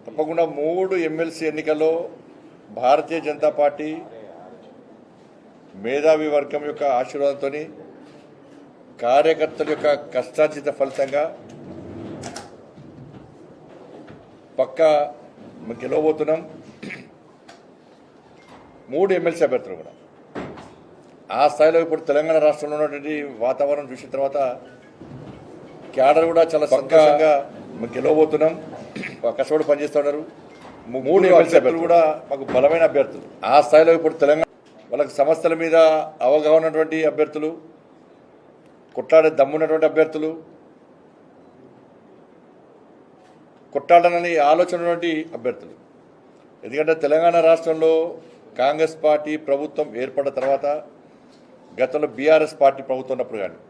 తప్పకుండా 3 ఎమ్మెల్సీ ఎన్నికల్లో భారతీయ జనతా పార్టీ మేధావి వర్గం యొక్క ఆశీర్వాదంతో కార్యకర్తల యొక్క కష్టార్జిత ఫలితంగా పక్కా గెలవబోతున్నాం. 3 ఎమ్మెల్సీ అభ్యర్థులు కూడా ఆ స్థాయిలో ఇప్పుడు తెలంగాణ రాష్ట్రంలో ఉన్నటువంటి వాతావరణం చూసిన తర్వాత క్యాడర్ కూడా చాలా సంతోషంగా గెలవబోతున్నాం. కష్టపడి పనిచేస్తున్నారు. 3 ఎమ్మెల్సీ అభ్యర్థులు కూడా మాకు బలమైన అభ్యర్థులు. ఆ స్థాయిలో ఇప్పుడు తెలంగాణ వాళ్ళకి సమస్యల మీద అవగాహన ఉన్నటువంటి అభ్యర్థులు, కొట్లాడే దమ్మున్నటువంటి అభ్యర్థులు, కొట్లాడనని ఆలోచన ఉన్నటువంటి అభ్యర్థులు. ఎందుకంటే తెలంగాణ రాష్ట్రంలో కాంగ్రెస్ పార్టీ ప్రభుత్వం ఏర్పడిన తర్వాత గతంలో బీఆర్ఎస్ పార్టీ ప్రభుత్వం ఉన్నప్పుడు కానీ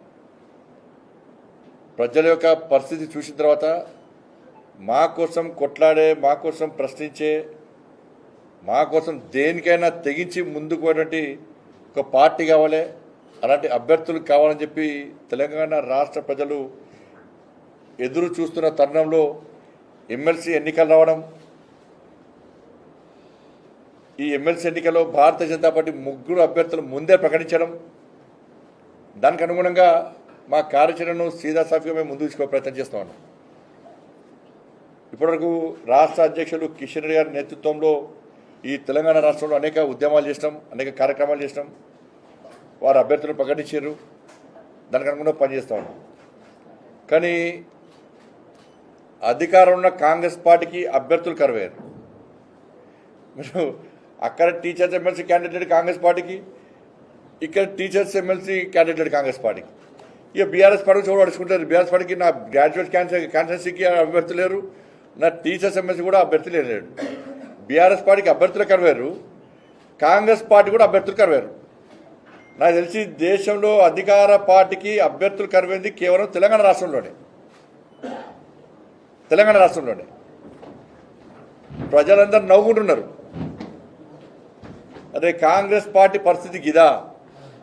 ప్రజల యొక్క పరిస్థితి చూసిన తర్వాత మా కోసం కొట్లాడే, మా కోసం ప్రశ్నించే, మా కోసం దేనికైనా తెగించి ముందుకు పోయినటువంటి ఒక పార్టీ కావాలి, అలాంటి అభ్యర్థులు కావాలని చెప్పి తెలంగాణ రాష్ట్ర ప్రజలు ఎదురు చూస్తున్న తరుణంలో ఎమ్మెల్సీ ఎన్నికలు రావడం, ఈ ఎమ్మెల్సీ ఎన్నికల్లో భారతీయ జనతా పార్టీ 3 అభ్యర్థులు ముందే ప్రకటించడం, దానికి అనుగుణంగా మా కార్యాచరణను సీదాసాఫీగా మేము ముందుకు తీసుకో ప్రయత్నం చేస్తూ ఉన్నాం. ఇప్పటివరకు రాష్ట్ర అధ్యక్షులు కిషన్ రెడ్డి గారి నేతృత్వంలో ఈ తెలంగాణ రాష్ట్రంలో అనేక ఉద్యమాలు చేసినాం, అనేక కార్యక్రమాలు చేసినాం. వారు అభ్యర్థులను ప్రకటించారు, దానికి అనుగుణంగా పనిచేస్తూ ఉన్నాం. కానీ అధికారం ఉన్న కాంగ్రెస్ పార్టీకి అభ్యర్థులు కరువయ్యారు. మీరు అక్కడ టీచర్స్ ఎమ్మెల్సీ క్యాండిడేట్ కాంగ్రెస్ పార్టీకి, ఇక్కడ టీచర్స్ ఎమ్మెల్సీ క్యాండిడేట్ కాంగ్రెస్ పార్టీకి. ఇక బీఆర్ఎస్ పార్టీకి చూడ అడుచుకుంటారు. బీఆర్ఎస్ పార్టీకి నా గ్రాడ్యుయేట్ కాన్స్టిట్యున్సీకి అభ్యర్థులు లేరు, నా టీచర్స్ ఎమ్మెల్సీ కూడా అభ్యర్థులు లేరు. బీఆర్ఎస్ పార్టీకి అభ్యర్థులు కరువారు, కాంగ్రెస్ పార్టీ కూడా అభ్యర్థులు కరువారు. నాకు తెలిసి దేశంలో అధికార పార్టీకి అభ్యర్థులు కరువైంది కేవలం తెలంగాణ రాష్ట్రంలోనే. ప్రజలందరూ నవ్వుకుంటున్నారు. అదే కాంగ్రెస్ పార్టీ పరిస్థితి గిదా,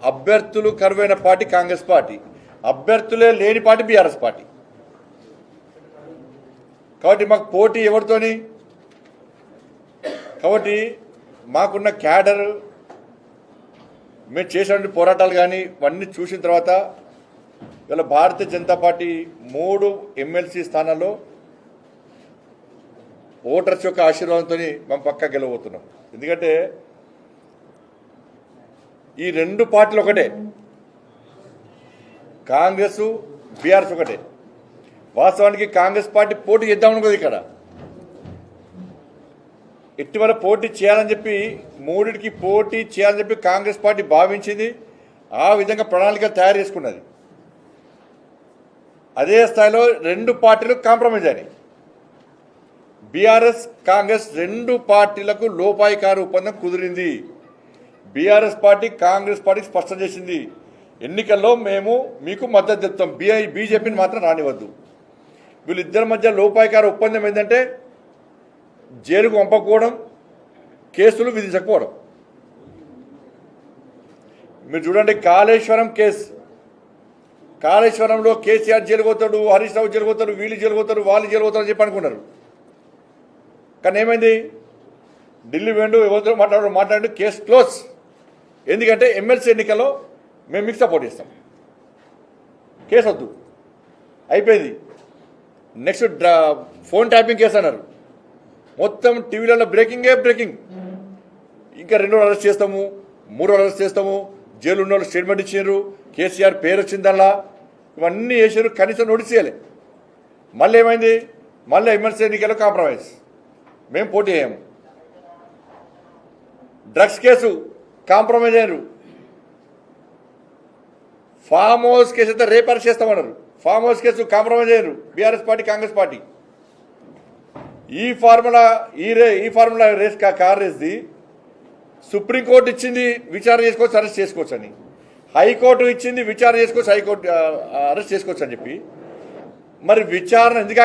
అభ్యర్థులు కరువైన పార్టీ కాంగ్రెస్ పార్టీ, అభ్యర్థులే లేని పార్టీ బీఆర్ఎస్ పార్టీ. కాబట్టి మాకు పోటీ ఎవరితోని? కాబట్టి మాకున్న క్యాడర్, మేము చేసినటువంటి పోరాటాలు కానీ ఇవన్నీ చూసిన తర్వాత ఇలా భారతీయ జనతా పార్టీ 3 ఎమ్మెల్సీ స్థానాల్లో ఓటర్స్ యొక్క ఆశీర్వాదంతో మేము పక్కా గెలవబోతున్నాం. ఎందుకంటే ఈ 2 పార్టీలు ఒకటే, కాంగ్రెస్ బీఆర్ఎస్ ఒకటే. వాస్తవానికి కాంగ్రెస్ పార్టీ పోటీ చేద్దామనుకోదు, ఇక్కడ ఇటీవల పోటీ చేయాలని చెప్పి 3కి పోటీ చేయాలని చెప్పి కాంగ్రెస్ పార్టీ భావించింది. ఆ విధంగా ప్రణాళిక తయారు చేసుకున్నది. అదే స్థాయిలో 2 పార్టీలు కాంప్రమైజ్ అయినాయి. బీఆర్ఎస్ కాంగ్రెస్ 2 పార్టీలకు లోపాయికార ఒప్పందం కుదిరింది. బీఆర్ఎస్ పార్టీ కాంగ్రెస్ పార్టీకి స్పష్టం చేసింది, ఎన్నికల్లో మేము మీకు మద్దతు చెప్తాం, బీజేపీని మాత్రం రానివద్దు. వీళ్ళిద్దరి మధ్య లోపాయికార ఒప్పందం ఏంటంటే జైలుకు పంపకపోవడం, కేసులు విధించకపోవడం. మీరు చూడండి, కాళేశ్వరం కేసు, కాళేశ్వరంలో కేసీఆర్ జైలు పోతాడు, హరీష్ రావు జైలు పోతాడు, వీళ్ళు జైలు పోతారు, వాళ్ళు జైలు పోతారు అని చెప్పి అనుకున్నారు. కానీ ఏమైంది? ఢిల్లీ వెండు ఎవరితో మాట్లాడు కేసు క్లోజ్. ఎందుకంటే ఎమ్మెల్సీ ఎన్నికల్లో మేము మీకు సపోర్ట్ చేస్తాం, కేసు వద్దు, అయిపోయింది. నెక్స్ట్ ఫోన్ ట్యాపింగ్ కేసు అన్నారు. మొత్తం టీవీలలో బ్రేకింగ్. ఇంకా 2 అరెస్ట్ చేస్తాము, 3 అరెస్ట్ చేస్తాము, జైలు ఉన్న వాళ్ళు స్టేట్మెంట్ ఇచ్చారు, కేసీఆర్ పేరు వచ్చిందల్లా, ఇవన్నీ చేశారు. కనీసం నోటీస్ చేయాలి. మళ్ళీ ఏమైంది? మళ్ళీ ఎమ్మెల్సీ ఎన్నికల్లో కాంప్రమైజ్, మేము పోటీ చేయము. డ్రగ్స్ కేసు కాంప్రమైజ్ అయ్యారు. ఫామ్ హౌస్ కేసు అయితే రేపు అరెస్ట్ చేస్తామన్నారు. ఫామ్ హౌస్ కేసు కాంప్రమైజ్ అయ్యారు బీఆర్ఎస్ పార్టీ కాంగ్రెస్ పార్టీ. ఈ ఫార్ములా రేస్ కార్ రేస్ది సుప్రీంకోర్టు ఇచ్చింది, విచారణ చేసుకోవచ్చు, అరెస్ట్ చేసుకోవచ్చు అని. హైకోర్టు ఇచ్చింది, విచారణ చేసుకోవచ్చు, హైకోర్టు అరెస్ట్ చేసుకోవచ్చు అని చెప్పి. మరి విచారణ ఎందుకు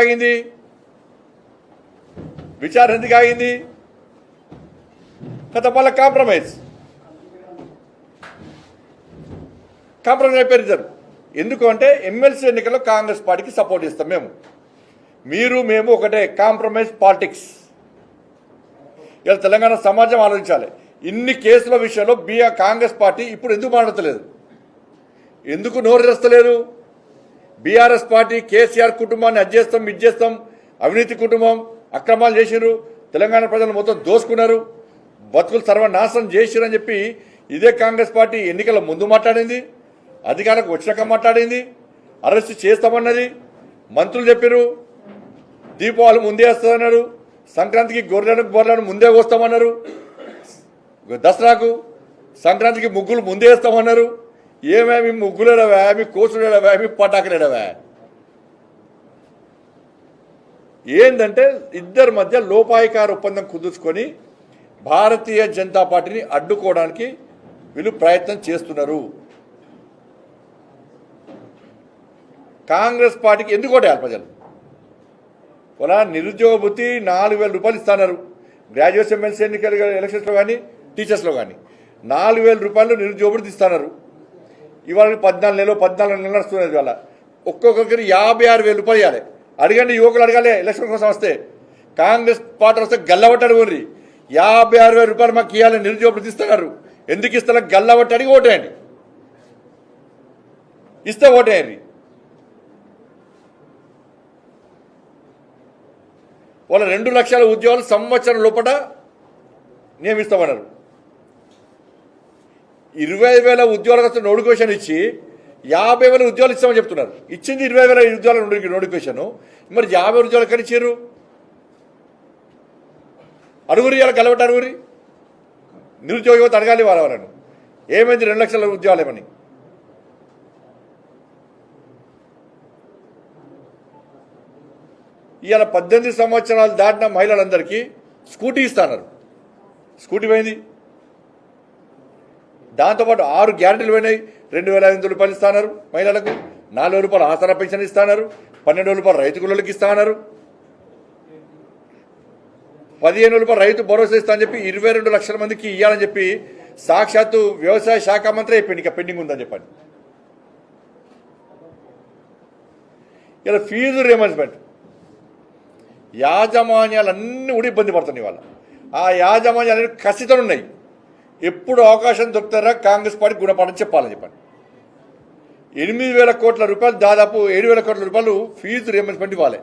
ఆగింది? గత వాళ్ళ కాంప్రమైజ్ అయిపోయారు ఇద్దరు. ఎందుకు అంటే ఎమ్మెల్సీ ఎన్నికల్లో కాంగ్రెస్ పార్టీకి సపోర్ట్ ఇస్తాం మేము, మీరు మేము ఒకటే. Compromise politics. ఇలా తెలంగాణ సమాజం ఆలోచించాలి. ఇన్ని కేసుల విషయంలో కాంగ్రెస్ పార్టీ ఇప్పుడు ఎందుకు మాట్లాడతలేదు, ఎందుకు నోరెస్తలేదు? బీఆర్ఎస్ పార్టీ కేసీఆర్ కుటుంబాన్ని అది చేస్తాం ఇది చేస్తాం, అవినీతి కుటుంబం, అక్రమాలు చేసినారు, తెలంగాణ ప్రజలు మొత్తం దోసుకున్నారు, బతుకులు సర్వనాశనం చేసిరని చెప్పి ఇదే కాంగ్రెస్ పార్టీ ఎన్నికల ముందు మాట్లాడింది, అధికారులకు వచ్చినాక మాట్లాడింది, అరెస్ట్ చేస్తామన్నది. మంత్రులు చెప్పారు దీపావళి ముందే వస్తుందన్నారు, సంక్రాంతికి గొర్రెలను ముందే వస్తామన్నారు, దసరాకు సంక్రాంతికి ముగ్గులు ముందే వేస్తామన్నారు. ఏమేమి ముగ్గులేడవా, మీ కోసులేడవా, మీ పటాకులేడవా? ఏంటంటే ఇద్దరి మధ్య లోపాయికార ఒప్పందం కుదుర్చుకొని భారతీయ జనతా పార్టీని అడ్డుకోవడానికి వీళ్ళు ప్రయత్నం చేస్తున్నారు. కాంగ్రెస్ పార్టీకి ఎందుకు ఓటేయాలి ప్రజలు? వాళ్ళ నిరుద్యోగ భృతి 4,000 రూపాయలు ఇస్తున్నారు. గ్రాడ్యుయేట్స్ ఎమ్మెల్సీ ఎన్నికలు ఎలక్షన్స్లో కానీ టీచర్స్లో కానీ 4,000 రూపాయలు నిరుద్యోగ భృతి ఇస్తున్నారు. ఇవాళ 14 నెలలు నడుస్తున్నది. ఇవాళ ఒక్కొక్కరికి 56,000 రూపాయలు ఇవ్వాలి. అడగండి, యువకులు అడగాలి. ఎలక్షన్ కోసం వస్తే కాంగ్రెస్ పార్టీ వస్తే గల్లబట్టి అడుగుర్రి, 56,000 రూపాయలు మాకు ఇవ్వాలి, నిరుద్యోగ భృతి ఇస్తున్నారు. ఎందుకు ఇస్తా? గల్లబట్టి అడిగి ఓటేయండి, ఇస్తే ఓటేయండి. వాళ్ళ 2 లక్షల ఉద్యోగాలు సంవత్సరం లోపల నియమిస్తామన్నారు. 20,000 ఉద్యోగాలకు నోటిఫికేషన్ ఇచ్చి 50,000 ఉద్యోగాలు ఇస్తామని చెప్తున్నారు. ఇచ్చింది 20,000 ఉద్యోగాల నోటిఫికేషన్, మరి 50 ఉద్యోగాలు ఎక్కడ ఇచ్చారు? అడుగురి, ఇలా గలవట అడుగురి. నిరుద్యోగ యువత అడగాలి వాళ్ళను, ఏమైంది 2 లక్షల ఉద్యోగాలు ఏమని. ఇవాళ 18 సంవత్సరాలు దాటిన మహిళలందరికీ స్కూటీ ఇస్తున్నారు. స్కూటీ పోయింది. దాంతోపాటు 6 గ్యారెంటీలు పోయినాయి. 2,500 రూపాయలు ఇస్తున్నారు మహిళలకు, 4,000 రూపాయలు ఆసరా పెన్షన్ ఇస్తున్నారు, 12,000 రూపాయలు రైతు కూలీలకు ఇస్తున్నారు, 15,000 రూపాయలు రైతు భరోసా ఇస్తా అని చెప్పి 22 లక్షల మందికి ఇవ్వాలని చెప్పి సాక్షాత్తు వ్యవసాయ శాఖ మంత్రి అయిపోయింది. ఇంకా పెండింగ్ ఉందని చెప్పండి. ఇలా ఫీజు రియంబర్స్మెంట్ యాజమాన్యాలన్నీ కూడా ఇబ్బంది పడుతున్నాయి. వాళ్ళ ఆ యాజమాన్యాలు కసితో ఉన్నాయి. ఎప్పుడు అవకాశం దొరుకుతారా కాంగ్రెస్ పార్టీ గుణపాఠం చెప్పాలని చెప్పండి. 8,000 కోట్ల రూపాయలు, దాదాపు 7,000 కోట్ల రూపాయలు ఫీజు రియంబర్స్మెంట్ ఇవ్వాలి.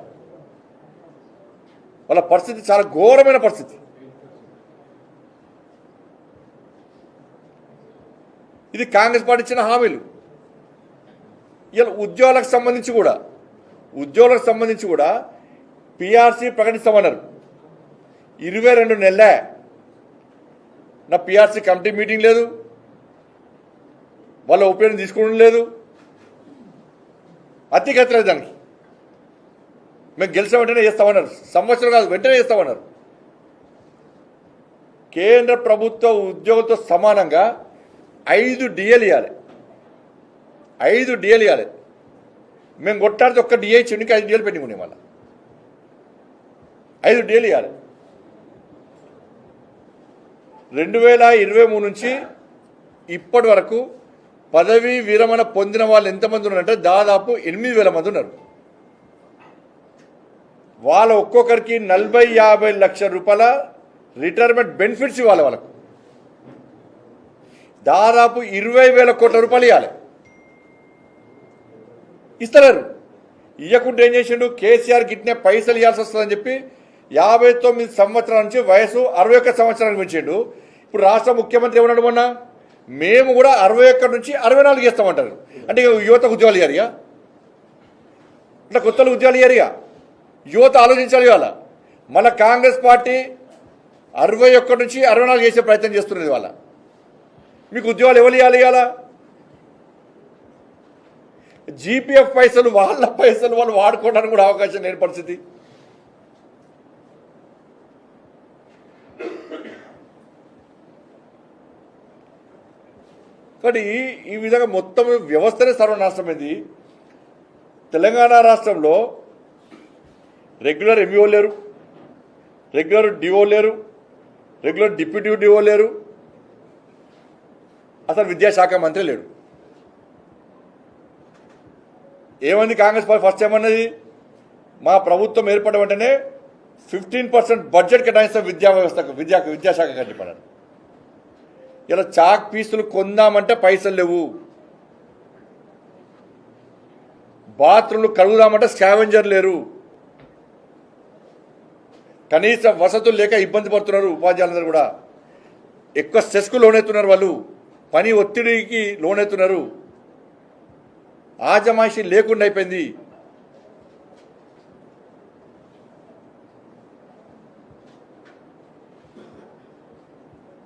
వాళ్ళ పరిస్థితి చాలా ఘోరమైన పరిస్థితి. ఇది కాంగ్రెస్ పార్టీ ఇచ్చిన హామీలు. ఇలా ఉద్యోగాలకు సంబంధించి కూడా పిఆర్సీ ప్రకటిస్తామన్నారు. 22 నెలలే నా పిఆర్సీ కమిటీ మీటింగ్ లేదు, వాళ్ళ ఒపీనియన్ తీసుకోవడం లేదు, అతిగతలేదు. దానికి మేము గెలిచిన వెంటనే చేస్తామన్నారు. సంవత్సరం కాదు, వెంటనే చేస్తామన్నారు. కేంద్ర ప్రభుత్వ ఉద్యోగులతో సమానంగా 5 డిఏలు ఇవ్వాలి. 5 డిఏలు ఇవ్వాలి. మేము కొట్టాడితే ఒక్క డిఏ ఇచ్చి 5 డిఏలు పెండింగ్ ఉన్నాయి. మళ్ళీ 5 డిఏలు ఇవ్వాలి. 2023 నుంచి ఇప్పటి వరకు పదవీ విరమణ పొందిన వాళ్ళు ఎంతమంది ఉన్నారంటే దాదాపు 8,000 మంది ఉన్నారు. వాళ్ళ ఒక్కొక్కరికి 40-50 లక్షల రూపాయల రిటైర్మెంట్ బెనిఫిట్స్ ఇవ్వాలి. వాళ్ళకు దాదాపు 20,000 కోట్ల రూపాయలు ఇవ్వాలి. ఇస్తలేరు. ఇవ్వకుండా ఏం చేసిండు? కేసీఆర్ గిట్నే పైసలు ఇవ్వాల్సి వస్తుందని చెప్పి 59 సంవత్సరాల నుంచి వయసు 61 సంవత్సరాలకు పెంచిండు. ఇప్పుడు రాష్ట్ర ముఖ్యమంత్రి ఏమన్నాడు మొన్న? మేము కూడా 61 నుంచి 64 చేస్తామంటారు. అంటే యువతకు ఉద్యోగాలు ఇయ్యారిగా, ఇట్లా కొత్తలు ఉద్యోగాలు ఇయ్యారిగా. యువత ఆలోచించాలి. ఇవాళ మళ్ళీ కాంగ్రెస్ పార్టీ 61 నుంచి 64 చేసే ప్రయత్నం చేస్తున్నది. వాళ్ళ మీకు ఉద్యోగాలు ఎవరు ఇవ్వాలి? ఇవాళ జీపీఎఫ్ పైసలు, వాళ్ళ పైసలు వాళ్ళు వాడుకోవడానికి కూడా అవకాశం లేని పరిస్థితి. కాబట్టి ఈ విధంగా మొత్తం వ్యవస్థనే సర్వనాశనమైంది. తెలంగాణ రాష్ట్రంలో రెగ్యులర్ ఎంఈఓ లేరు, రెగ్యులర్ డిఓ లేరు, రెగ్యులర్ డిప్యూటీ డిఓ లేరు, అసలు విద్యాశాఖ మంత్రి లేడు. ఏమంది కాంగ్రెస్ పార్టీ? ఫస్ట్ ఏమన్నది? మా ప్రభుత్వం ఏర్పడిన వెంటనే 15% బడ్జెట్ కేటాయిస్తాం విద్యాశాఖకు అని చెప్పారు. ఇలా చాక్ పీసులు కొందామంటే పైసలు లేవు, బాత్రూమ్లు కడుగుదామంటే స్కావెంజర్ లేరు, కనీస వసతులు లేక ఇబ్బంది పడుతున్నారు ఉపాధ్యాయులందరూ కూడా. ఎక్కువ స్ట్రెస్కు లోనవుతున్నారు, వాళ్ళు పని ఒత్తిడికి లోనవుతున్నారు, ఆజమాయిషీ లేకుండా అయిపోయింది.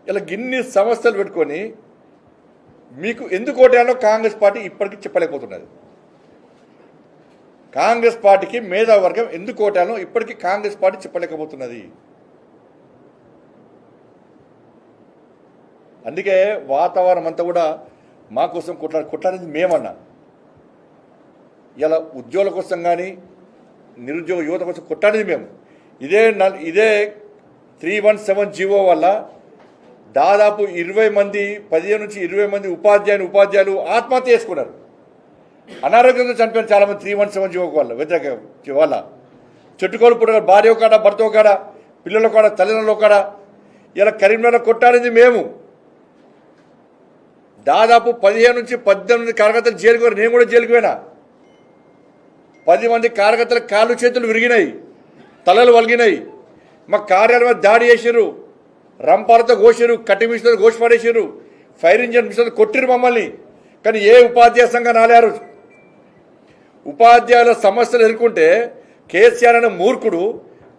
ఇలా గిన్ని సమస్యలు పెట్టుకొని మీకు ఎందుకు ఓటేయాలో కాంగ్రెస్ పార్టీ ఇప్పటికీ చెప్పలేకపోతున్నది. కాంగ్రెస్ పార్టీకి మేధావర్గం ఎందుకు ఓటేయాలో ఇప్పటికీ కాంగ్రెస్ పార్టీ చెప్పలేకపోతున్నది. అందుకే వాతావరణం అంతా కూడా మా కోసం కొట్లాడేది మేమన్నా. ఇలా ఉద్యోగుల కోసం కానీ నిరుద్యోగ యువత కోసం కొట్లాడేది మేము. ఇదే 317 జీవో వల్ల దాదాపు 15 నుంచి 20 మంది ఉపాధ్యాయులు ఆత్మహత్య చేసుకున్నారు. అనారోగ్యంతో చనిపోయిన చాలామంది 317 జీవో వల్ల వ్యతిరేక వల్ల. చెట్టుకోలు పుట్ట భార్య కాడ, భర్త కాడ, పిల్లల కాడ, తల్లిదండ్రుల కాడ ఇలా కరీంనగర్ కొట్టాడింది మేము. దాదాపు 15 నుంచి 18 కార్యకర్తలు జైలుకు పోయారు. నేను కూడా జైలుకు పోయినా. 10 మంది కార్యకర్తల కాళ్ళు చేతులు విరిగినాయి, తలలు వలిగినాయి. మా కార్యాలయం మీద దాడి చేసారు, రంపాలతో కోసారు, కట్టి మిషన్తో కోసి పడేసారు, ఫైర్ ఇంజిన్ మిషన్ కొట్టిరు మమ్మల్ని. కానీ ఏ ఉపాధ్యాయ సంఘం రాలేరు. ఉపాధ్యాయుల సమస్యలు ఎదుర్కొంటే కేసీఆర్ అనే మూర్ఖుడు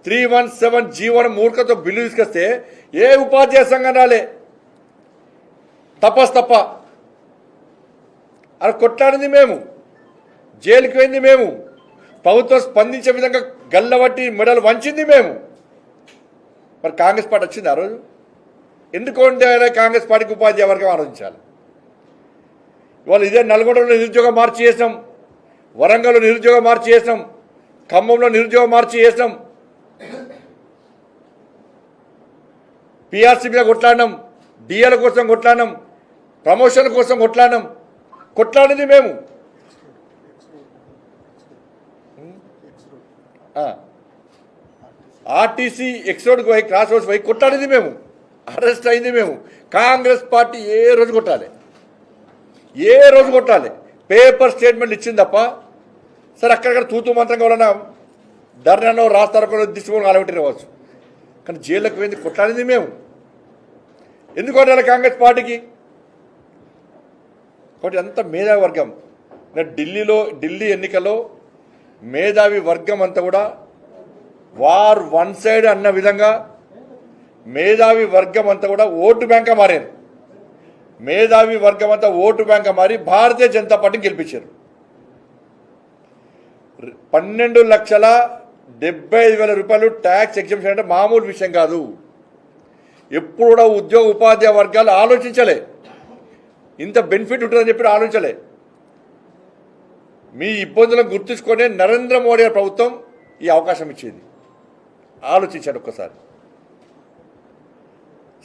317 జీవోని మూర్ఖతో బిల్లు తీసుకొస్తే ఏ ఉపాధ్యాయ సంఘం రాలే. తప్ప అలా కొట్లాడింది మేము, జైలుకి పోయింది మేము, ప్రభుత్వం స్పందించే విధంగా గల్లబట్టి మెడలు వంచింది మేము. మరి కాంగ్రెస్ పార్టీ వచ్చింది ఆ రోజు? ఎందుకు కాంగ్రెస్ పార్టీకి ఉపాధ్యాయ వర్గం ఆలోచించాలి. ఇవాళ ఇదే నల్గొండలో నిరుద్యోగ మార్చి చేసినాం, వరంగల్లో నిరుద్యోగ మార్చి చేసినాం, ఖమ్మంలో నిరుద్యోగ మార్చి చేసినాం, పిఆర్సీ మీద కొట్లాడినాం, డిఏల కోసం కొట్లాడినాం, ప్రమోషన్ కోసం కొట్లాడింది మేము. ఆర్టీసీ ఎక్స్రోడ్కి పోయి క్రాస్ రోడ్స్ పోయి కొట్లాడింది మేము, అరెస్ట్ అయింది మేము. కాంగ్రెస్ పార్టీ ఏ రోజు కొట్టాలి పేపర్ స్టేట్మెంట్ ఇచ్చింది తప్ప. సరే అక్కడక్కడ తూతూ మంత్రంగా వలన ధర్నాలో రాస్తారో దిష్టిపోయి అలవెట్టిరవచ్చు, కానీ జైల్లోకి పోయింది కొట్లాడింది మేము. ఎందుకు కొట్టాలి కాంగ్రెస్ పార్టీకి? కాబట్టి అంత మేధావి వర్గం. ఢిల్లీ ఎన్నికల్లో మేధావి వర్గం అంతా కూడా వార్ వన్ సైడ్ అన్న విధంగా మేధావి వర్గం అంతా కూడా ఓటు బ్యాంక్గా మారారు. మేధావి వర్గం అంతా ఓటు బ్యాంక్గా మారి భారతీయ జనతా పార్టీని గెలిపించారు. 12,75,000 రూపాయలు ట్యాక్స్ ఎగ్జంప్షన్ అంటే మామూలు విషయం కాదు. ఎప్పుడు కూడా ఉద్యోగ ఉపాధ్యాయ వర్గాలు ఆలోచించలే, ఇంత బెనిఫిట్ ఉంటుందని చెప్పి ఆలోచించలే. మీ ఇబ్బందులను గుర్తుంచుకొని నరేంద్ర మోడీ గారి ప్రభుత్వం ఈ అవకాశం ఇచ్చింది. ఆలోచించాడు ఒక్కసారి.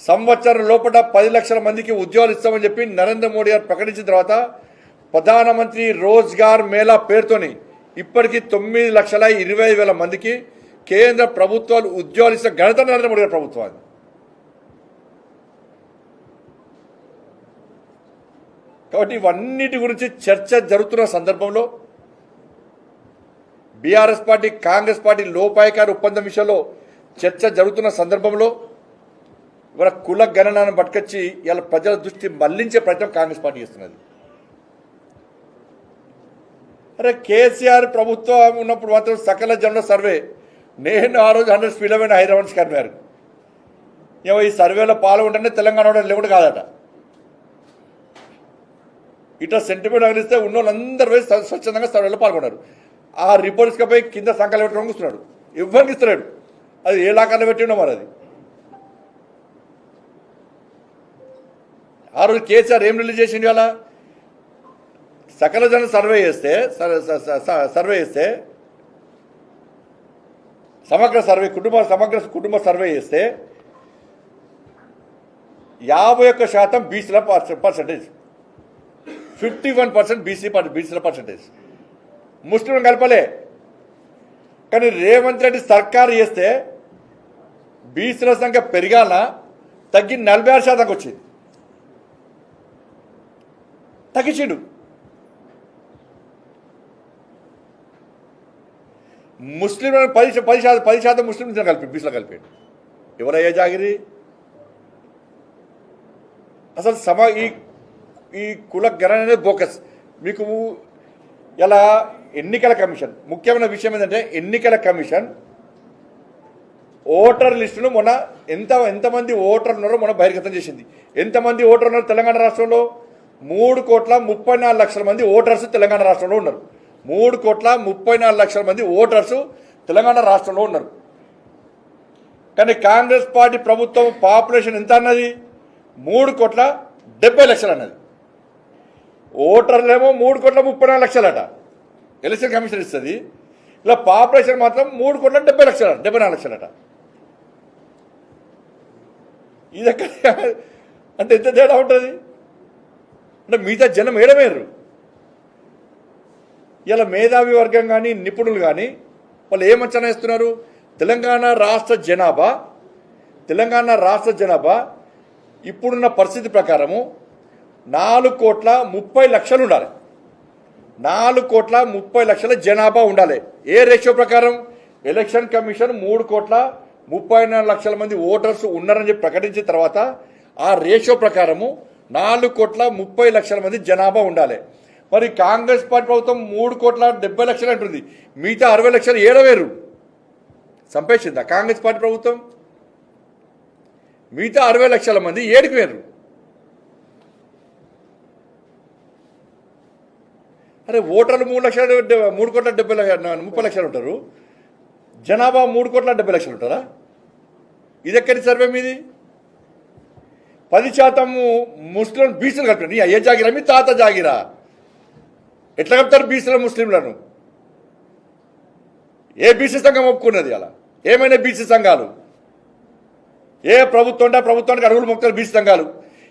సంవత్సరం లోపల 10 లక్షల మందికి ఉద్యోగాలు ఇస్తామని చెప్పి నరేంద్ర మోడీ గారు ప్రకటించిన తర్వాత ప్రధానమంత్రి రోజ్గార్ మేళా పేరుతోని ఇప్పటికీ 9,20,000 మందికి కేంద్ర ప్రభుత్వాలు ఉద్యోగాలు ఇస్తున్న ఘనత నరేంద్ర మోడీ గారి ప్రభుత్వాన్ని. కాబట్టి ఇవన్నిటి గురించి చర్చ జరుగుతున్న సందర్భంలో బీఆర్ఎస్ పార్టీ కాంగ్రెస్ పార్టీ లోపాయకారి ఒప్పందం విషయంలో చర్చ జరుగుతున్న సందర్భంలో ఇవాళ కుల గణనాన్ని పట్టుకొచ్చి ఇలా ప్రజల దృష్టి మళ్లించే ప్రయత్నం కాంగ్రెస్ పార్టీ చేస్తున్నది. అరే కేసీఆర్ ప్రభుత్వం ఉన్నప్పుడు మాత్రం సకల జనుల సర్వే, నేను ఆ రోజు 100 స్పీడ్లో పోయిన హైదరాబాద్ కర్మారు. ఏమో ఈ సర్వేలో పాల్గొంటేనే తెలంగాణ లేకుండా కాదట. ఇట్లా సెంటిమెంట్ అగిలిస్తే ఉన్న వాళ్ళందరూ పోయి స్వచ్ఛందంగా సర్వేలో పాల్గొన్నారు. ఆ రిపోర్ట్స్కి పోయి కింద సంఖ్యలు పెట్టడం కూర్చున్నాడు, ఎవరికి ఇస్తున్నాడు. అది ఏ లాకాల్లో పెట్టి ఉన్నాం మరి. అది ఆ రోజు కేసీఆర్ ఏం రిలీజ్ చేసిండు? అలా సకల జన సర్వే చేస్తే సమగ్ర కుటుంబ సర్వే చేస్తే 51% బీసీల పర్సంటేజ్, 51% బీసీల పర్సంటేజ్. ముస్లింలు కలపలే. కానీ రేవంత్ రెడ్డి సర్కారు చేస్తే బీసీల సంఖ్య పెరిగాల తగ్గి 46% వచ్చింది, తగ్గించిండు. ముస్లింలను 10% ముస్లింలు కలిపి బీసీలో కలిపాడు. ఎవరయ్యా జాగిరి? అసలు ఈ కుల గణన అనేది బోకస్. మీకు ఇలా ఎన్నికల కమిషన్ ముఖ్యమైన విషయం ఏంటంటే, ఎన్నికల కమిషన్ ఓటర్ లిస్టును మొన్న ఎంతమంది ఓటర్లు ఉన్నారో మొన్న బహిర్గతం చేసింది. ఎంతమంది ఓటర్లు ఉన్నారు తెలంగాణ రాష్ట్రంలో? 3,34,00,000 మంది ఓటర్స్ తెలంగాణ రాష్ట్రంలో ఉన్నారు. 3,34,00,000 మంది ఓటర్స్ తెలంగాణ రాష్ట్రంలో ఉన్నారు. కానీ కాంగ్రెస్ పార్టీ ప్రభుత్వం పాపులేషన్ ఎంత అన్నది? 3,70,00,000 అన్నది. ఓటర్లేమో 3,34,00,000 అట. ఎలక్షన్ కమిషన్ ఇస్తుంది. ఇలా పాపులేషన్ మాత్రం 3,70,00,000 అట. ఇది ఎక్కడ అంటే ఎంత తేడా ఉంటుంది? అంటే మిగతా జనం ఏడమేరు. ఇలా మేధావి వర్గం కానీ నిపుణులు కానీ వాళ్ళు ఏం అంచనా వేస్తున్నారు? తెలంగాణ రాష్ట్ర జనాభా ఇప్పుడున్న పరిస్థితి ప్రకారము 4,30,00,000 ఉండాలి. 4,30,00,000 జనాభా ఉండాలి. ఏ రేషియో ప్రకారం? ఎలక్షన్ కమిషన్ 3,34,00,000 మంది ఓటర్స్ ఉన్నారని చెప్పి ప్రకటించిన తర్వాత ఆ రేషియో ప్రకారము 4,30,00,000 మంది జనాభా ఉండాలి. మరి కాంగ్రెస్ పార్టీ ప్రభుత్వం 3,70,00,000 అంటుంది. మిగతా 60,00,000 ఏడవేరు సంపేసిందా కాంగ్రెస్ పార్టీ ప్రభుత్వం? మిగతా 60,00,000 మంది ఏడికి వేరు. అరే ఓటర్లు 3,30,00,000 ఉంటారు, జనాభా 3,70,00,000 ఉంటారా? ఇది ఎక్కడి సర్వే మీది? 10% ముస్లిం బీసీలు కలిపి అయ్యే జాగిరా మీ తాత జాగిరా? ఎట్లా కలుపుతారు బీసీల ముస్లింలను? ఏ బీసీ సంఘం ఒప్పుకున్నది? అలా ఏమైనా బీసీ సంఘాలు ఏ ప్రభుత్వం అంటే ప్రభుత్వానికి అడుగులు మొక్కుతారు బీసీ సంఘాలు.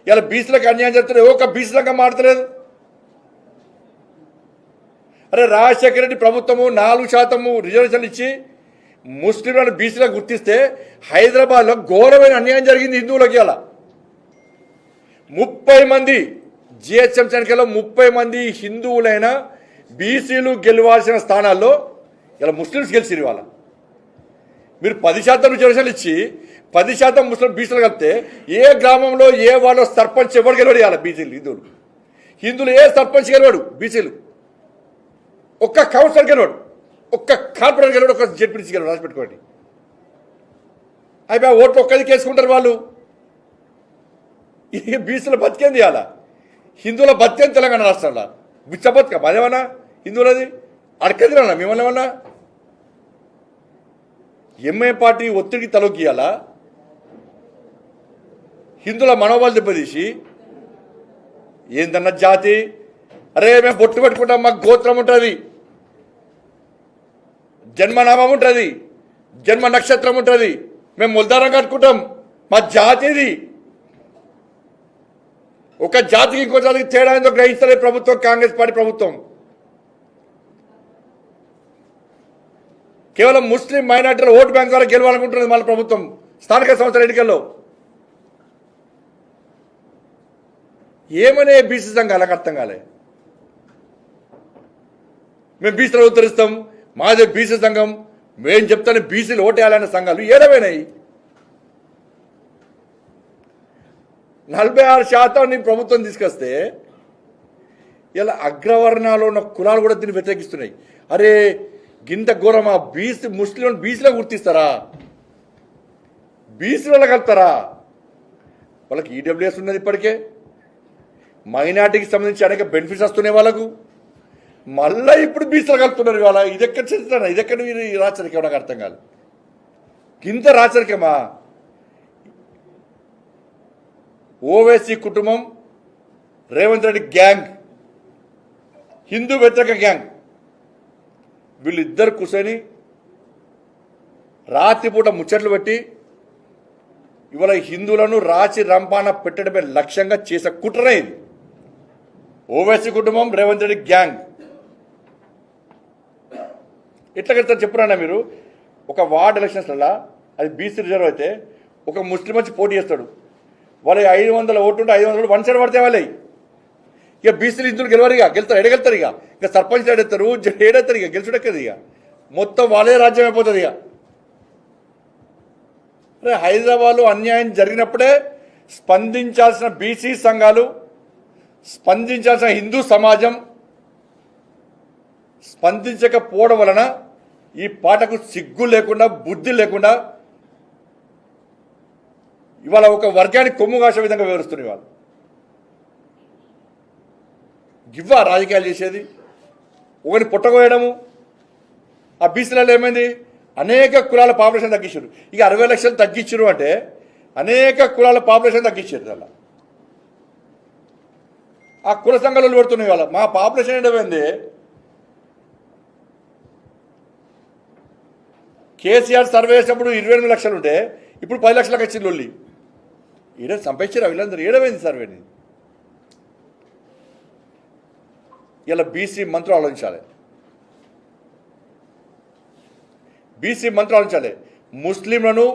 ఇలా బీసీలకు అన్యాయం చేస్తున్నారు. ఒక బీసీ సంఘం మాడతలేదు. అరే రాజశేఖర రెడ్డి ప్రభుత్వము 4% రిజర్వేషన్లు ఇచ్చి ముస్లింలను బీసీలకు గుర్తిస్తే హైదరాబాద్లో ఘోరమైన అన్యాయం జరిగింది హిందువులకి. అలా 30 మంది జిహెచ్ఎంసీ ఎన్నికల్లో 30 మంది హిందువులైన బీసీలు గెలవాల్సిన స్థానాల్లో ఇలా ముస్లిమ్స్ గెలిచిరు. ఇవాళ మీరు 10% రిజర్వేషన్లు ఇచ్చి 10% ముస్లిం బీసీలు కలిపితే ఏ గ్రామంలో ఏ వాళ్ళో సర్పంచ్ ఎవరు గెలవడు? ఇవాళ బీసీలు హిందువులు ఏ సర్పంచ్ గెలవాడు? బీసీలు ఒక్క కౌన్సిలర్ గెలవాడు, ఒక్క కార్పొరేటర్ గెలవాడు, ఒక్క జెడ్పీటీసీ గెలవాడు. రాసి పెట్టుకోండి. అయిపోయి ఓట్లు ఒక్కది కేసుకుంటారు వాళ్ళు. ఇక బీసీల బతికేంది? అలా హిందువుల బతికేంది తెలంగాణ రాష్ట్రంలో? బిచ్చ బతుక అదేమన్నా హిందువులది అడకదిరన్నా మిమ్మల్ని ఏమన్నా? ఎంఏ పార్టీ ఒత్తిడికి తలొక్కియాలా? హిందువుల మనోబలు దెబ్బతీసి ఏందన్న జాతి? అరే మేము బొట్టు పెట్టుకుంటాం, మాకు గోత్రం ఉంటుంది, జన్మనామం ఉంటుంది, జన్మ నక్షత్రం ఉంటుంది, మేము ముల్దారం కట్టుకుంటాం, మా జాతి ఇది. ఒక జాతికి ఇంకో జాతికి తేడా ఏందో గ్రహిస్తలే ప్రభుత్వం, కాంగ్రెస్ పార్టీ ప్రభుత్వం. కేవలం ముస్లిం మైనార్టీల ఓటు బ్యాంక్ ద్వారా గెలవాలనుకుంటున్నది మన ప్రభుత్వం స్థానిక సంస్థల ఎన్నికల్లో. ఏమనే బీసీ సంఘాలకు అర్థం కాలే. మేము బీసీలు ఉత్తరిస్తాం, మాదే బీసీ సంఘం, మేము చెప్తాను బీసీలు ఓటేయాలనే సంఘాలు ఏడవైనాయి. 46% ప్రభుత్వం తీసుకొస్తే ఇలా అగ్రవర్ణాలు ఉన్న కులాలు కూడా దీన్ని వ్యతిరేకిస్తున్నాయి. అరే గింత ఘోరమా? ముస్లింలను బీసీలో గుర్తిస్తారా? బీసీలలో కలుపుతారా? వాళ్ళకి ఈడబ్ల్యూఎస్ ఉన్నది, ఇప్పటికే మైనార్టీకి సంబంధించి అనేక బెనిఫిట్స్ వస్తున్నాయి వాళ్ళకు. మళ్ళీ ఇప్పుడు బీసీలో కలుపుతున్నారు. ఇవాళ ఇది ఎక్కడ చరిత్ర? ఇది ఎక్కడ రాచరికం? నాకు అర్థం కాదు. గింత రాచరికమా? ఓవైసీ కుటుంబం, రేవంత్ రెడ్డి గ్యాంగ్, హిందూ వ్యతిరేక గ్యాంగ్, వీళ్ళిద్దరు కూర్చొని రాత్రిపూట ముచ్చట్లు పెట్టి ఇవాళ హిందువులను రాచి రంపాన పెట్టడమే లక్ష్యంగా చేసే కుట్రనే ఇది. ఓవైసీ కుటుంబం, రేవంత్ రెడ్డి గ్యాంగ్ ఎట్లా కడతారు చెప్పురా మీరు? ఒక వార్డ్ ఎలక్షన్స్లలో అది బీసీ రిజర్వ్ అయితే ఒక ముస్లిం వచ్చి పోటీ చేస్తాడు, వాళ్ళు 500 ఓట్లు ఉంటే 500 వన్ సైడ్ పడితే వాళ్ళే. ఇక బీసీలు హిందువులు గెలవరు, ఇక ఎడగెళ్తారు, ఇక సర్పంచ్ ఏడెత్తారు, ఏడెత్తారు, ఇక గెలుచుడెక్కదు, ఇక మొత్తం వాళ్ళే రాజ్యం అయిపోతుంది. ఇక అరే హైదరాబాద్లో అన్యాయం జరిగినప్పుడే స్పందించాల్సిన బీసీ సంఘాలు, స్పందించాల్సిన హిందూ సమాజం స్పందించకపోవడం వలన ఈ పాటకు సిగ్గు లేకుండా, బుద్ధి లేకుండా ఇవాళ ఒక వర్గానికి కొమ్ము కాసే విధంగా వివరిస్తున్నారు. ఇవాళ గివ్వా రాజకీయాలు చేసేది, ఒకరిని పుట్టకోయడము. ఆ బీసీలలో ఏమైంది, అనేక కులాల పాపులేషన్ తగ్గించారు. ఇక 60 లక్షలు తగ్గించారు అంటే అనేక కులాల పాపులేషన్ తగ్గించారు. అలా ఆ కుల సంఘాలు పెడుతున్నాయి. వాళ్ళ మా పాపులేషన్ ఏంటంటే కేసీఆర్ సర్వే చేసినప్పుడు 28 లక్షలు ఉంటే ఇప్పుడు 10 లక్షలకు వచ్చింది లొల్లి. ఈడ సంపేచ్చారు వీళ్ళందరూ, ఏడమైంది సర్వేని. ఇలా బీసీ మంత్రులు ఆలోచించాలి, బీసీ మంత్రులు ఆలోచించాలి. ముస్లింలను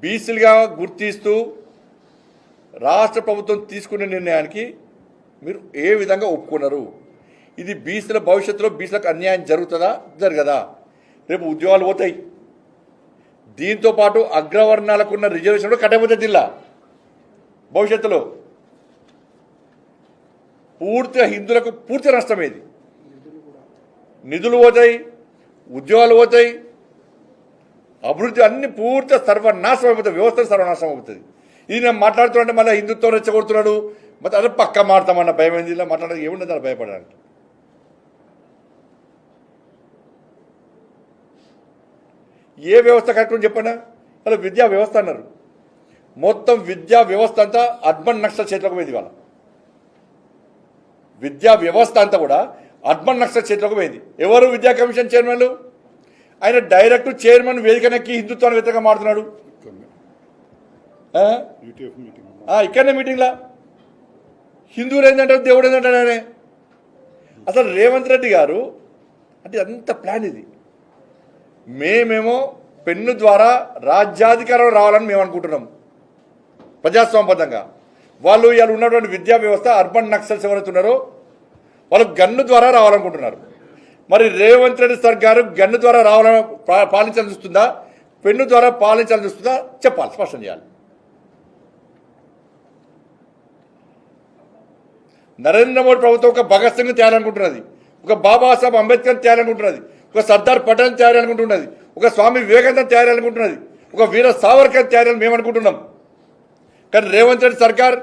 బీసీలుగా గుర్తిస్తూ రాష్ట్ర ప్రభుత్వం తీసుకునే నిర్ణయానికి మీరు ఏ విధంగా ఒప్పుకున్నారు? ఇది బీసీల భవిష్యత్తులో బీసీలకు అన్యాయం జరుగుతుందా, జరగదా? రేపు ఉద్యోగాలు పోతాయి, దీంతోపాటు అగ్రవర్ణాలకు ఉన్న రిజర్వేషన్ కూడా కట్టకపోతే జిల్లా భవిష్యత్తులో పూర్తిగా హిందువులకు పూర్తి నష్టం. ఇది నిధులు పోతాయి, ఉద్యోగాలు పోతాయి, అభివృద్ధి అన్ని పూర్తిగా సర్వనాశనం అయిపోతుంది, వ్యవస్థ సర్వనాశనం అవుతుంది. ఇది నేను మాట్లాడుతుంటే మళ్ళీ హిందుత్వం రెచ్చగొడుతున్నాడు, మరి అదే పక్క మాడతామన్న భయం ఏంది? ఇలా మాట్లాడడానికి ఏముండదు అలా భయపడడానికి. ఏ వ్యవస్థ కరెక్ట్ చెప్పండి. అలా విద్యా వ్యవస్థ అన్నారు, మొత్తం విద్యా వ్యవస్థ అంతా అర్బన్ నక్సల్ చేతిలోకి పోయింది. వాళ్ళ విద్యా వ్యవస్థ అంతా కూడా అర్బన్ నక్సల్ చేతిలోకి పోయింది. ఎవరు విద్యా కమిషన్ చైర్మన్లు? ఆయన డైరెక్ట్ చైర్మన్ వేదికనెక్కి హిందుత్వాన్ని వ్యతిరేకంగా మాడుతున్నాడు. ఇక్కడనే మీటింగ్లా హిందువులు ఏంటంటారు, దేవుడు ఏంటంటాడు ఆయన. అసలు రేవంత్ రెడ్డి గారు అంటే అంత ప్లాన్ ఇది. మేమేమో పెన్ను ద్వారా రాజ్యాధికారం రావాలని మేము అనుకుంటున్నాం ప్రజాస్వామ్యబద్ధంగా. వాళ్ళు ఇవాళ ఉన్నటువంటి విద్యా వ్యవస్థ అర్బన్ నక్సల్స్ ఎవరైతే ఉన్నారో వాళ్ళు గన్ను ద్వారా రావాలనుకుంటున్నారు. మరి రేవంత్ రెడ్డి సార్ గారు గన్ను ద్వారా రావాలని పాలించాలని చూస్తుందా, పెన్ను ద్వారా పాలించాలని చూస్తుందా? చెప్పాలి, స్పష్టం చేయాలి. నరేంద్ర మోడీ ప్రభుత్వం ఒక భగత్ సింగ్ తేయాలనుకుంటున్నది, ఒక బాబాసాహెబ్ అంబేద్కర్ తేయాలనుకుంటున్నది, ఒక సర్దార్ పటేల్ తయారనుకుంటున్నది, ఒక స్వామి వివేకానంద తయారనుకుంటున్నది, ఒక వీర సావర్కర్ తయారని మేము అనుకుంటున్నాం. కానీ రేవంత్ రెడ్డి సర్కార్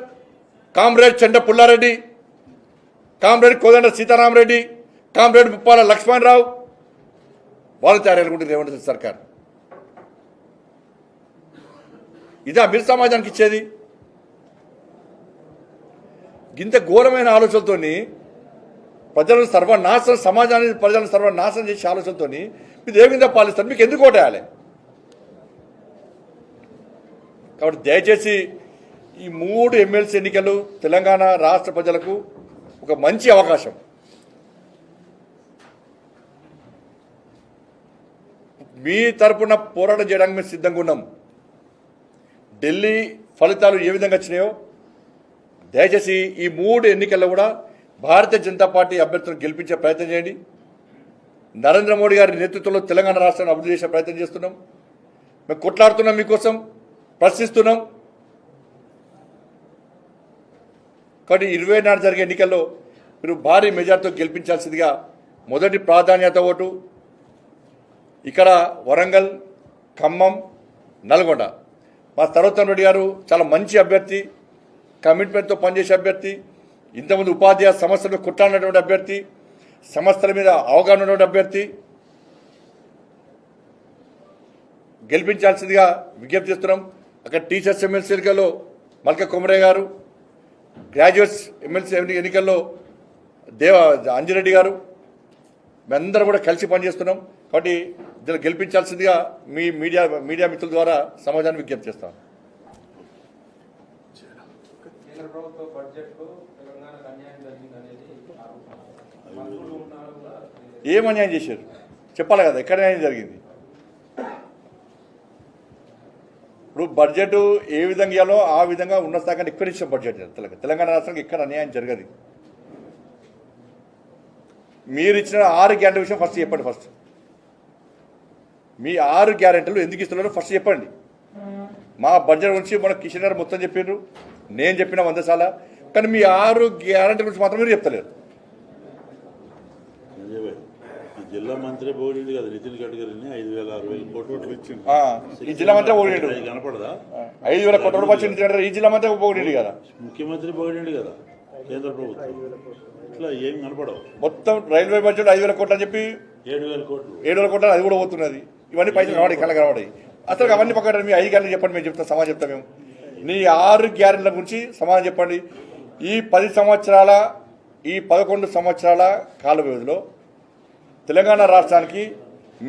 కామ్రేడ్ చెండ పుల్లారెడ్డి, కామ్రేడ్ కోదండ సీతారామరెడ్డి, కామ్రేడ్ ముప్పాల లక్ష్మణరావు వాళ్ళు తయారనుకుంటుంది రేవంత్ రెడ్డి సర్కార్. ఇదా మీరు సమాజానికి ఇచ్చేది? ఇంత ఘోరమైన ఆలోచనలతో ప్రజలను సర్వనాశనం, సమాజాన్ని ప్రజలను సర్వనాశనం చేసే ఆలోచనతో మీరు ఏ విధంగా పాలిస్తారు? మీకు ఎందుకు ఓటేయాలి? కాబట్టి దయచేసి ఈ 3 ఎమ్మెల్సీ ఎన్నికలు తెలంగాణ రాష్ట్ర ప్రజలకు ఒక మంచి అవకాశం. మీ తరపున పోరాటం చేయడానికి మేము సిద్ధంగా ఉన్నాం. ఢిల్లీ ఫలితాలు ఏ విధంగా వచ్చినాయో దయచేసి ఈ 3 ఎన్నికల్లో కూడా భారతీయ జనతా పార్టీ అభ్యర్థులను గెలిపించే ప్రయత్నం చేయండి. నరేంద్ర మోడీ గారి నేతృత్వంలో తెలంగాణ రాష్ట్రాన్ని అభివృద్ధి చేసే ప్రయత్నం చేస్తున్నాం. మేము కొట్లాడుతున్నాం, మీకోసం ప్రశ్నిస్తున్నాం. కాబట్టి 24 జరిగే ఎన్నికల్లో మీరు భారీ మెజార్టీతో గెలిపించాల్సిందిగా మొదటి ప్రాధాన్యత ఓటు ఇక్కడ వరంగల్, ఖమ్మం, నల్గొండ. మా సర్వోత్తమ్ రెడ్డి గారు చాలా మంచి అభ్యర్థి, కమిట్మెంట్తో పనిచేసే అభ్యర్థి, ఇంతకుముందు ఉపాధ్యాయ సమస్యలు కొట్టాడినటువంటి అభ్యర్థి, సమస్యల మీద అవగాహన ఉన్నటువంటి అభ్యర్థి. గెలిపించాల్సిందిగా విజ్ఞప్తి చేస్తున్నాం. అక్కడ టీచర్స్ ఎమ్మెల్సీ ఎన్నికల్లో మల్క కొమరయ్య గారు, గ్రాడ్యుయేట్స్ ఎమ్మెల్సీ ఎన్నికల్లో అంజిరెడ్డి గారు, మేమందరం కూడా కలిసి పనిచేస్తున్నాం. కాబట్టి దీన్ని గెలిపించాల్సిందిగా మీ మీడియా మిత్రుల ద్వారా సమాజాన్ని విజ్ఞప్తి చేస్తాం. ఏం అన్యాయం చేశారు చెప్పాలి కదా, ఎక్కడ అన్యాయం జరిగింది? ఇప్పుడు బడ్జెట్ ఏ విధంగా ఇవ్వాలో ఆ విధంగా ఉన్న స్థాయి కంటే ఎక్కువ ఇచ్చిన బడ్జెట్ తెలంగాణ రాష్ట్రానికి ఎక్కడ అన్యాయం జరగదు. మీరు ఇచ్చిన 6 గ్యారెంటీ విషయం ఫస్ట్ చెప్పండి. ఫస్ట్ మీ 6 గ్యారెంటీలు ఎందుకు ఇస్తున్నారో ఫస్ట్ చెప్పండి. మా బడ్జెట్ గురించి మన కిషన్ గారు మొత్తం చెప్పిండ్రు, నేను చెప్పిన 100 సార్లు, కానీ మీ 6 గ్యారెంటీ గురించి మాత్రం మీరు చెప్తలేరు. జిల్లా మంత్రి పోయింది కదా నితిన్ గడ్కరీని 5,000-6,000 కోట్లు ఇచ్చింది. ఈ జిల్లా మంత్రి పోయిండు కనపడదా? 5,000 కోట్ల రూపాయలు ఇచ్చింది. ఈ జిల్లా మంత్రి పోయిండు కదా, ముఖ్యమంత్రి పోయిండు కదా కేంద్ర ప్రభుత్వం. ఇట్లా ఏం కనపడవు. మొత్తం రైల్వే బడ్జెట్ 5,000 కోట్లు అని చెప్పి 7,000 కోట్లు 7,000 కోట్లు అది కూడా పోతున్నది. ఇవన్నీ పైసలు కనబడి కళ్ళ కనబడాయి. అసలు అవన్నీ పక్కన మీ 5 గ్యారెంటీ చెప్పండి, మేము చెప్తాం, సమాధానం చెప్తాం. మేము నీ 6 గ్యారెంటీల గురించి సమాధానం చెప్పండి. ఈ 10 సంవత్సరాల ఈ 11 సంవత్సరాల కాల వ్యవధిలో తెలంగాణ రాష్ట్రానికి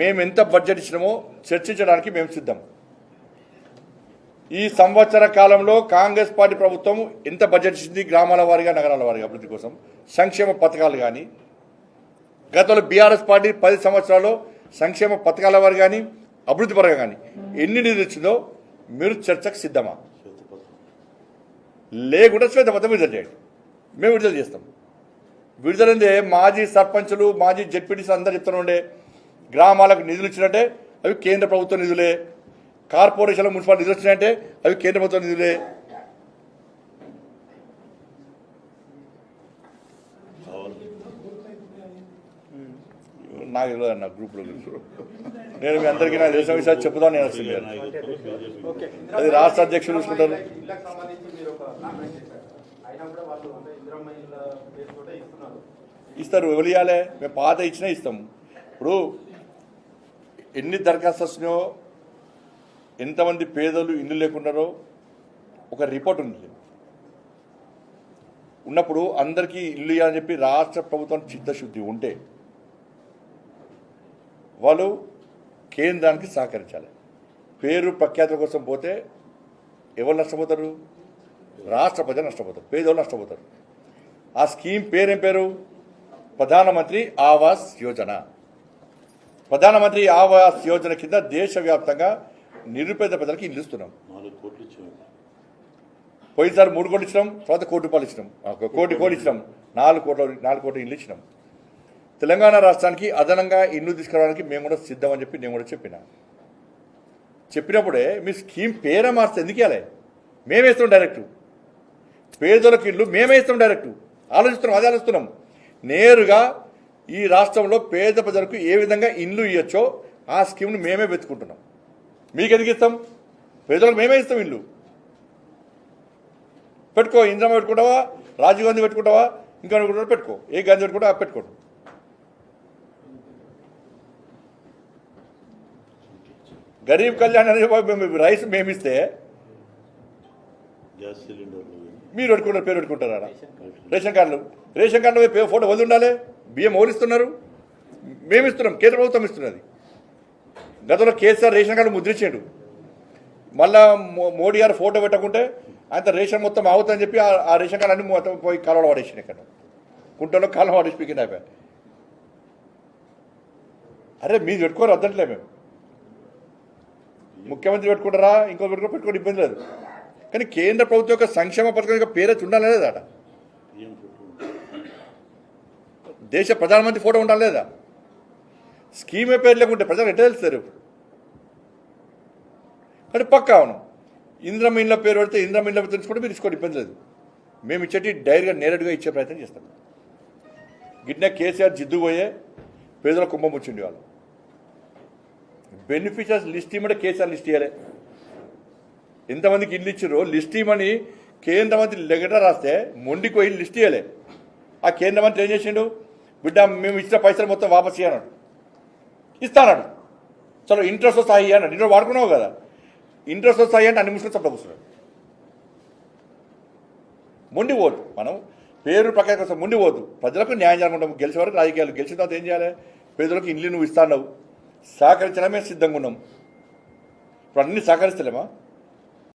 మేము ఎంత బడ్జెట్ ఇచ్చినామో చర్చించడానికి మేము సిద్ధం. ఈ సంవత్సర కాలంలో కాంగ్రెస్ పార్టీ ప్రభుత్వం ఎంత బడ్జెట్ ఇచ్చింది, గ్రామాల వారీగా నగరాల వారీగా అభివృద్ధి కోసం, సంక్షేమ పథకాలు కానీ, గతంలో బీఆర్ఎస్ పార్టీ 10 సంవత్సరాల్లో సంక్షేమ పథకాల వారు కానీ అభివృద్ధి పరంగా కానీ ఎన్ని నిధులు ఇచ్చిందో మీరు చర్చకు సిద్ధమా? లేకుండా శ్వేతపత్రం విడుదల చేయండి, మేము విడుదల చేస్తాం. విడుదలందే మాజీ సర్పంచులు, మాజీ జెడ్పీటీసీలు అందరూ చెప్తూనే ఉండే, గ్రామాలకు నిధులు ఇచ్చినట్టే అవి కేంద్ర ప్రభుత్వ నిధులే, కార్పొరేషన్లో మున్సిపల్ నిధులు వచ్చినాయంటే అవి కేంద్ర ప్రభుత్వ నిధులే. నాకు తెలియదు అన్న గ్రూప్లో నేను మీ అందరికీ నాకు తెలిసిన విషయాలు చెప్పుదాం. నేను వస్తుంది అది రాష్ట్ర అధ్యక్షులు చూసుకుంటారు. ఇస్తారు, ఎవరు ఇవ్వాలి? మేము పాత ఇచ్చినా ఇస్తాము. ఇప్పుడు ఎన్ని దరఖాస్తు వస్తున్నాయో, ఎంతమంది పేదలు ఇల్లు లేకున్నారో ఒక రిపోర్ట్ ఉంది. ఉన్నప్పుడు అందరికీ ఇల్లు ఇవ్వాలని చెప్పి రాష్ట్ర ప్రభుత్వం చిత్తశుద్ధి ఉంటే వాళ్ళు కేంద్రానికి సహకరించాలి. పేరు ప్రఖ్యాతుల కోసం పోతే ఎవరు నష్టపోతారు? రాష్ట్ర ప్రజలు నష్టపోతారు, పేదోళ్ళు నష్టపోతారు. ఆ స్కీమ్ పేరేం పేరు? ప్రధానమంత్రి ఆవాస్ యోజన. ప్రధానమంత్రి ఆవాస్ యోజన కింద దేశవ్యాప్తంగా నిరుపేద ప్రజలకు ఇల్లు ఇస్తున్నాం. 4 కోట్లు ఇచ్చాం. పోయినసారి 3 కోట్లు ఇచ్చినాం, తర్వాత 1 కోటి రూపాయలు ఇచ్చినాం, 1 కోటి ఇచ్చినాం, 4 కోట్ల ఇల్లు ఇచ్చినాం. తెలంగాణ రాష్ట్రానికి అదనంగా ఇల్లు తీసుకురావడానికి మేము కూడా సిద్ధం అని చెప్పి నేను కూడా చెప్పినప్పుడే మీ స్కీమ్ పేరే మార్చి ఎందుకు ఇవ్వాలి? మేమే ఇస్తాం డైరెక్ట్. పేదలకు ఇల్లు మేమే ఇస్తాం డైరెక్ట్. ఆలోచిస్తున్నాం, అదే ఆలోచిస్తున్నాం. నేరుగా ఈ రాష్ట్రంలో పేద ప్రజలకు ఏ విధంగా ఇల్లు ఇవ్వచ్చో ఆ స్కీమ్ను మేమే వెతుకుంటున్నాం. మీకు ఎందుకు ఇస్తాం? పేదలకు మేమే ఇస్తాం ఇల్లు. పెట్టుకో, ఇందిరమ్మ పెట్టుకుంటావా, రాజీవ్ గాంధీ పెట్టుకుంటావా, ఇంకా పెట్టుకో, ఏ గాంధీ పెట్టుకుంటా పెట్టుకోండి. గరీబ్ కళ్యాణ్ అనే రైస్ మేమిస్తే గ్యాస్ సిలిండర్లు మీరు పెట్టుకుంటారు, పేరు పెట్టుకుంటారా? రేషన్ కార్డులో ఫోటో వదిలి ఉండాలి. బియ్యం ఓలిస్తున్నారు, మేము ఇస్తున్నాం, కేంద్ర ప్రభుత్వం ఇస్తున్నది. గతంలో కేసీఆర్ రేషన్ కార్డు ముద్రించాడు, మళ్ళా మోడీ గారు ఫోటో పెట్టకుంటే ఆయన రేషన్ మొత్తం అవుతుందని చెప్పి ఆ రేషన్ కార్డు అన్ని మొత్తం పోయి కాలువలో పడేసింది. ఇక్కడ కుంటలో కాలువ పడేసి పీకింది అయిపోయి. అరే మీరు పెట్టుకోరు వద్దంటలే, మేము ముఖ్యమంత్రి పెట్టుకుంటారా, ఇంకో పెట్టుకోవడం ఇబ్బంది లేదు. కానీ కేంద్ర ప్రభుత్వం యొక్క సంక్షేమ పథకం యొక్క పేరైతే ఉండాలి లేదా? దేశ ప్రధానమంత్రి ఫోటో ఉండాలి లేదా? స్కీమే పేరు లేకుంటే ప్రజలు ఎట్లా తెలుస్తారు? కానీ పక్కా అవును, ఇంద్రమ్మ ఇండ్ల పేరు పెడితే ఇంద్రమ్మ ఇండ్ల తెలుసుకుంటే మీరు తీసుకోవడం ఇబ్బంది లేదు. మేము ఇచ్చేటి డైరెక్ట్గా నేరుగా ఇచ్చే ప్రయత్నం చేస్తాం. గిట్నే కేసీఆర్ జిద్దు పోయే పేదల కుంభం వచ్చింది. వాళ్ళు బెనిఫిషియర్స్ లిస్ట్ ఇవ్వమంటే కేసీఆర్ లిస్ట్ ఇవ్వాలి. ఎంతమందికి ఇల్లు ఇచ్చారో లిస్ట్ ఇవ్వమని కేంద్ర మంత్రి లెటర్ రాస్తే మొండికి పోయి లిస్ట్ ఇవ్వలే. ఆ కేంద్ర మంత్రి ఏం చేసిండు? బిడ్డ మేము ఇచ్చిన పైసలు మొత్తం వాపస్ ఇవ్వన్నాడు, ఇస్తాడు. చలో ఇంట్రెస్ట్ వస్తాయి అన్నాడు. ఇంట్లో వాడుకున్నావు కదా, ఇంట్రెస్ట్ వస్తాయి అంటే అన్ని ముసుకొని చప్ప కూర్చున్నాడు. మొండి పోదు, మనం పేరు ప్రకారం కోసం మొండి పోదు. ప్రజలకు న్యాయం జరగకుండా గెలిచే వరకు రాజకీయాలు, గెలిచిన తర్వాత ఏం చేయాలి? పేదలకు ఇల్లు నువ్వు ఇస్తావు, సహకరించడమే సిద్ధంగా ఉన్నాం. ఇప్పుడు అన్ని సహకరిస్తలేమా?